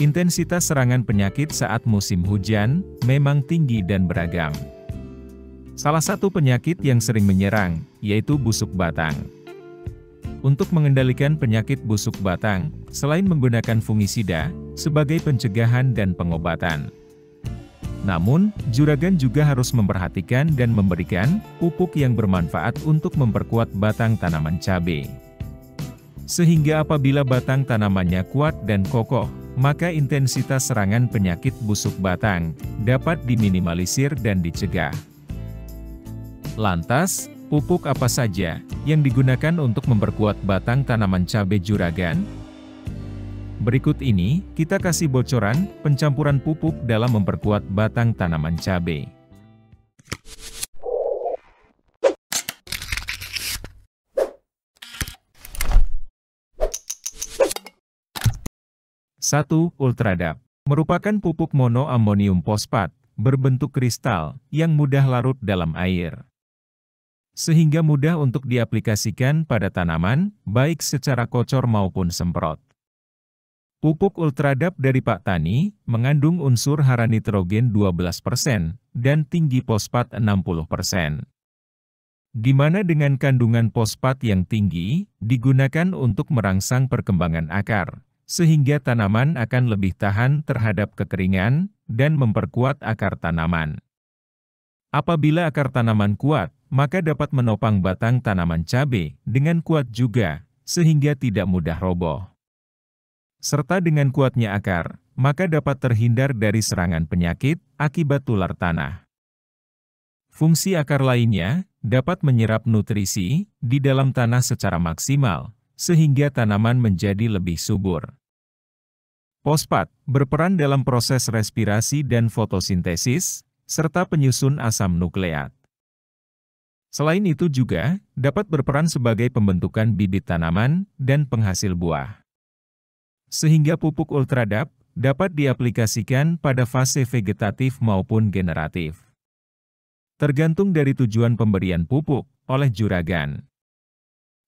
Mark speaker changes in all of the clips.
Speaker 1: Intensitas serangan penyakit saat musim hujan memang tinggi dan beragam. Salah satu penyakit yang sering menyerang, yaitu busuk batang. Untuk mengendalikan penyakit busuk batang, selain menggunakan fungisida sebagai pencegahan dan pengobatan, namun, juragan juga harus memperhatikan dan memberikan pupuk yang bermanfaat untuk memperkuat batang tanaman cabai. Sehingga apabila batang tanamannya kuat dan kokoh, maka intensitas serangan penyakit busuk batang dapat diminimalisir dan dicegah. Lantas, pupuk apa saja yang digunakan untuk memperkuat batang tanaman cabai juragan? Berikut ini, kita kasih bocoran pencampuran pupuk dalam memperkuat batang tanaman cabai. Satu, Ultradap. Merupakan pupuk monoamonium fosfat, berbentuk kristal, yang mudah larut dalam air. Sehingga mudah untuk diaplikasikan pada tanaman, baik secara kocor maupun semprot. Pupuk Ultradap dari Pak Tani mengandung unsur hara nitrogen 12% dan tinggi fosfat 60%. Di mana dengan kandungan fosfat yang tinggi, digunakan untuk merangsang perkembangan akar, sehingga tanaman akan lebih tahan terhadap kekeringan dan memperkuat akar tanaman. Apabila akar tanaman kuat, maka dapat menopang batang tanaman cabai dengan kuat juga, sehingga tidak mudah roboh. Serta dengan kuatnya akar, maka dapat terhindar dari serangan penyakit akibat tular tanah. Fungsi akar lainnya dapat menyerap nutrisi di dalam tanah secara maksimal, sehingga tanaman menjadi lebih subur. Fosfat berperan dalam proses respirasi dan fotosintesis, serta penyusun asam nukleat. Selain itu juga dapat berperan sebagai pembentukan bibit tanaman dan penghasil buah. Sehingga pupuk Ultradap dapat diaplikasikan pada fase vegetatif maupun generatif. Tergantung dari tujuan pemberian pupuk oleh juragan.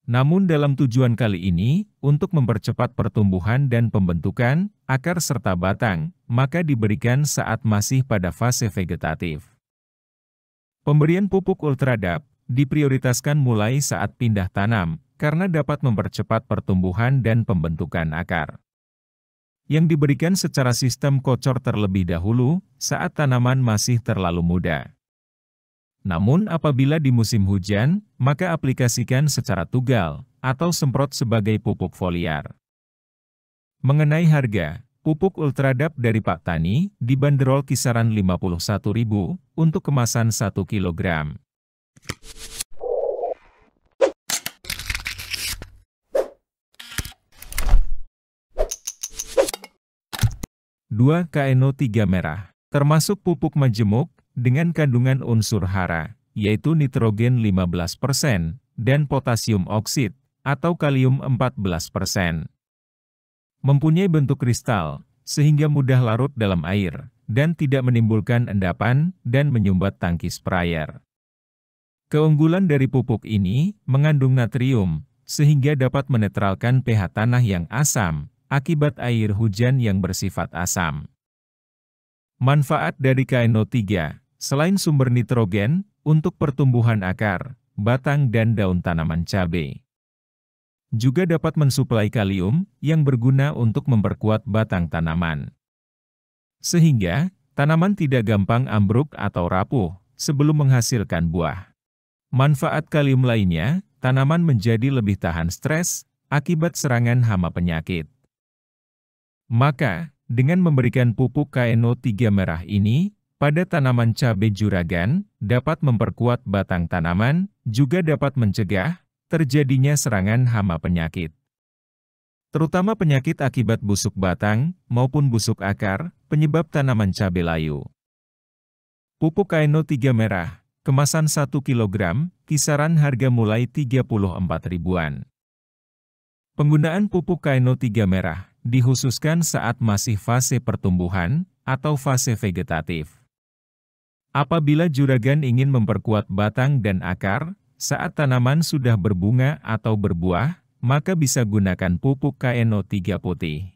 Speaker 1: Namun dalam tujuan kali ini, untuk mempercepat pertumbuhan dan pembentukan akar serta batang, maka diberikan saat masih pada fase vegetatif. Pemberian pupuk Ultradap diprioritaskan mulai saat pindah tanam, karena dapat mempercepat pertumbuhan dan pembentukan akar. Yang diberikan secara sistem kocor terlebih dahulu, saat tanaman masih terlalu muda. Namun apabila di musim hujan, maka aplikasikan secara tugal, atau semprot sebagai pupuk foliar. Mengenai harga, pupuk Ultradap dari Pak Tani dibanderol kisaran Rp51.000 untuk kemasan 1 kg. Dua, KNO3 merah, termasuk pupuk majemuk dengan kandungan unsur hara, yaitu nitrogen 15% dan potasium oksid atau kalium 14%. Mempunyai bentuk kristal, sehingga mudah larut dalam air, dan tidak menimbulkan endapan dan menyumbat tangki sprayer. Keunggulan dari pupuk ini mengandung natrium, sehingga dapat menetralkan pH tanah yang asam, akibat air hujan yang bersifat asam. Manfaat dari KNO3, selain sumber nitrogen, untuk pertumbuhan akar, batang dan daun tanaman cabai. Juga dapat mensuplai kalium, yang berguna untuk memperkuat batang tanaman. Sehingga, tanaman tidak gampang ambruk atau rapuh, sebelum menghasilkan buah. Manfaat kalium lainnya, tanaman menjadi lebih tahan stres, akibat serangan hama penyakit. Maka, dengan memberikan pupuk KNO3 merah ini, pada tanaman cabai juragan, dapat memperkuat batang tanaman, juga dapat mencegah terjadinya serangan hama penyakit. Terutama penyakit akibat busuk batang, maupun busuk akar, penyebab tanaman cabai layu. Pupuk KNO3 merah, kemasan 1 kg, kisaran harga mulai Rp34.000-an. Penggunaan pupuk KNO3 merah dikhususkan saat masih fase pertumbuhan atau fase vegetatif. Apabila juragan ingin memperkuat batang dan akar, saat tanaman sudah berbunga atau berbuah, maka bisa gunakan pupuk KNO3 putih.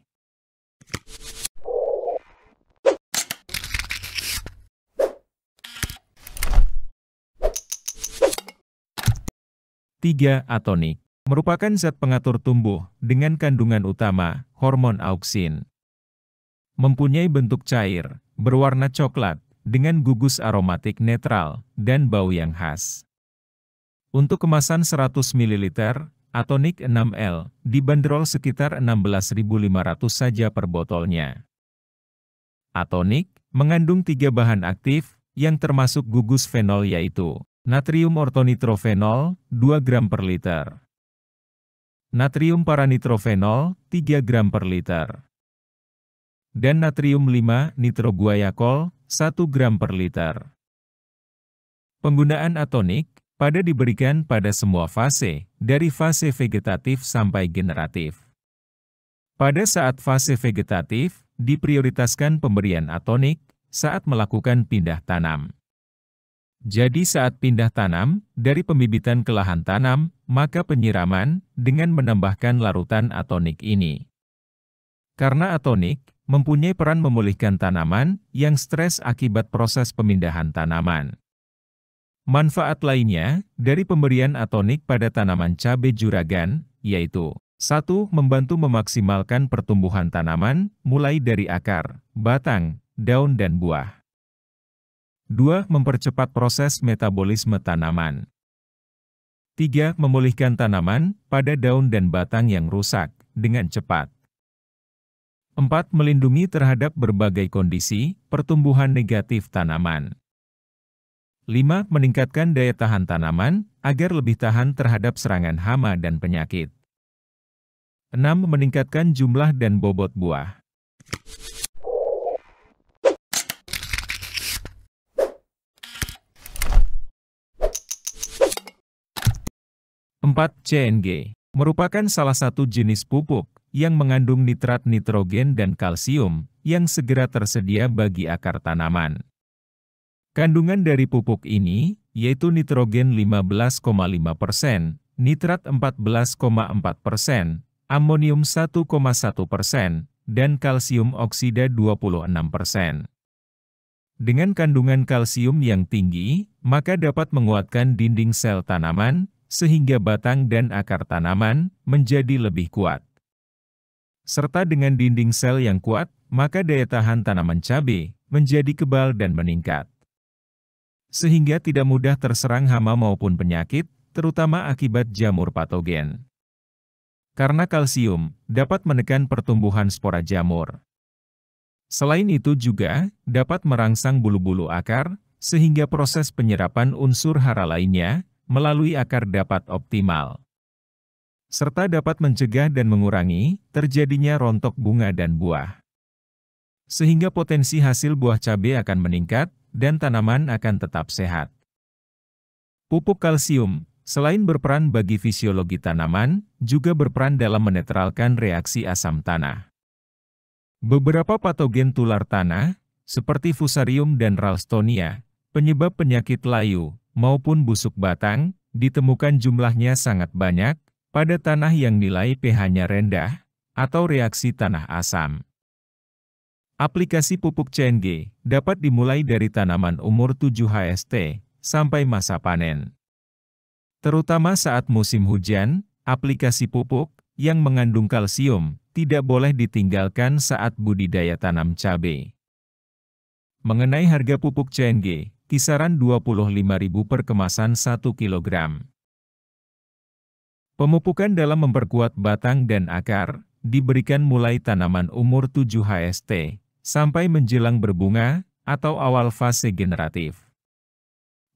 Speaker 1: 3. Atonik merupakan zat pengatur tumbuh dengan kandungan utama hormon auksin. Mempunyai bentuk cair, berwarna coklat, dengan gugus aromatik netral, dan bau yang khas. Untuk kemasan 100 ml, Atonik 6L dibanderol sekitar 16.500 saja per botolnya. Atonik mengandung 3 bahan aktif yang termasuk gugus fenol yaitu natrium ortonitrofenol 2 gram per liter, natrium paranitrofenol 3 gram per liter, dan natrium 5 nitroguaiacol 1 gram per liter. Penggunaan atonik pada diberikan pada semua fase, dari fase vegetatif sampai generatif. Pada saat fase vegetatif, diprioritaskan pemberian atonik saat melakukan pindah tanam. Jadi saat pindah tanam, dari pembibitan ke lahan tanam, maka penyiraman dengan menambahkan larutan atonik ini. Karena atonik mempunyai peran memulihkan tanaman yang stres akibat proses pemindahan tanaman. Manfaat lainnya dari pemberian atonik pada tanaman cabai juragan, yaitu 1. Membantu memaksimalkan pertumbuhan tanaman, mulai dari akar, batang, daun dan buah. 2. Mempercepat proses metabolisme tanaman. 3. Memulihkan tanaman pada daun dan batang yang rusak dengan cepat. 4. Melindungi terhadap berbagai kondisi pertumbuhan negatif tanaman. 5. Meningkatkan daya tahan tanaman agar lebih tahan terhadap serangan hama dan penyakit. 6. Meningkatkan jumlah dan bobot buah. 4. CNG merupakan salah satu jenis pupuk yang mengandung nitrat nitrogen dan kalsium yang segera tersedia bagi akar tanaman. Kandungan dari pupuk ini yaitu nitrogen 15,5%, nitrat 14,4%, amonium 1,1%, dan kalsium oksida 26%. Dengan kandungan kalsium yang tinggi, maka dapat menguatkan dinding sel tanaman, sehingga batang dan akar tanaman menjadi lebih kuat. Serta dengan dinding sel yang kuat, maka daya tahan tanaman cabai menjadi kebal dan meningkat. Sehingga tidak mudah terserang hama maupun penyakit, terutama akibat jamur patogen. Karena kalsium dapat menekan pertumbuhan spora jamur. Selain itu juga dapat merangsang bulu-bulu akar, sehingga proses penyerapan unsur hara lainnya melalui akar dapat optimal. Serta dapat mencegah dan mengurangi terjadinya rontok bunga dan buah. Sehingga potensi hasil buah cabai akan meningkat dan tanaman akan tetap sehat. Pupuk kalsium, selain berperan bagi fisiologi tanaman, juga berperan dalam menetralkan reaksi asam tanah. Beberapa patogen tular tanah, seperti Fusarium dan Ralstonia, penyebab penyakit layu, maupun busuk batang, ditemukan jumlahnya sangat banyak pada tanah yang nilai pH-nya rendah atau reaksi tanah asam. Aplikasi pupuk CNG dapat dimulai dari tanaman umur 7 HST sampai masa panen. Terutama saat musim hujan, aplikasi pupuk yang mengandung kalsium tidak boleh ditinggalkan saat budidaya tanam cabai. Mengenai harga pupuk CNG, kisaran Rp25.000 per kemasan 1 kg. Pemupukan dalam memperkuat batang dan akar, diberikan mulai tanaman umur 7 HST, sampai menjelang berbunga, atau awal fase generatif.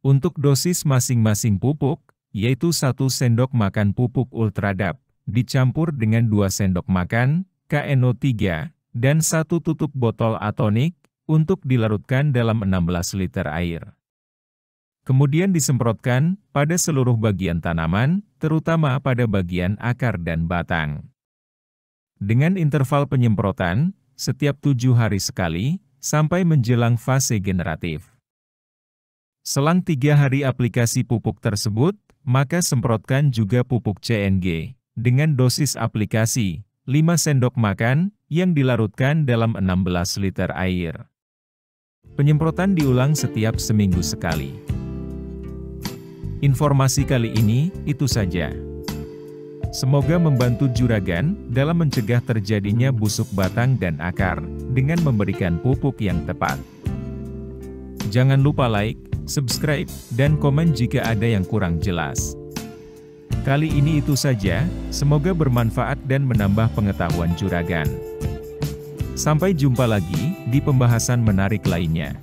Speaker 1: Untuk dosis masing-masing pupuk, yaitu 1 sendok makan pupuk Ultradap, dicampur dengan 2 sendok makan, KNO3, dan 1 tutup botol atonik, untuk dilarutkan dalam 16 liter air. Kemudian disemprotkan pada seluruh bagian tanaman, terutama pada bagian akar dan batang. Dengan interval penyemprotan, setiap 7 hari sekali, sampai menjelang fase generatif. Selang 3 hari aplikasi pupuk tersebut, maka semprotkan juga pupuk CNG, dengan dosis aplikasi, 5 sendok makan, yang dilarutkan dalam 16 liter air. Penyemprotan diulang setiap seminggu sekali. Informasi kali ini, itu saja. Semoga membantu juragan dalam mencegah terjadinya busuk batang dan akar, dengan memberikan pupuk yang tepat. Jangan lupa like, subscribe, dan komen jika ada yang kurang jelas. Kali ini itu saja, semoga bermanfaat dan menambah pengetahuan juragan. Sampai jumpa lagi di pembahasan menarik lainnya.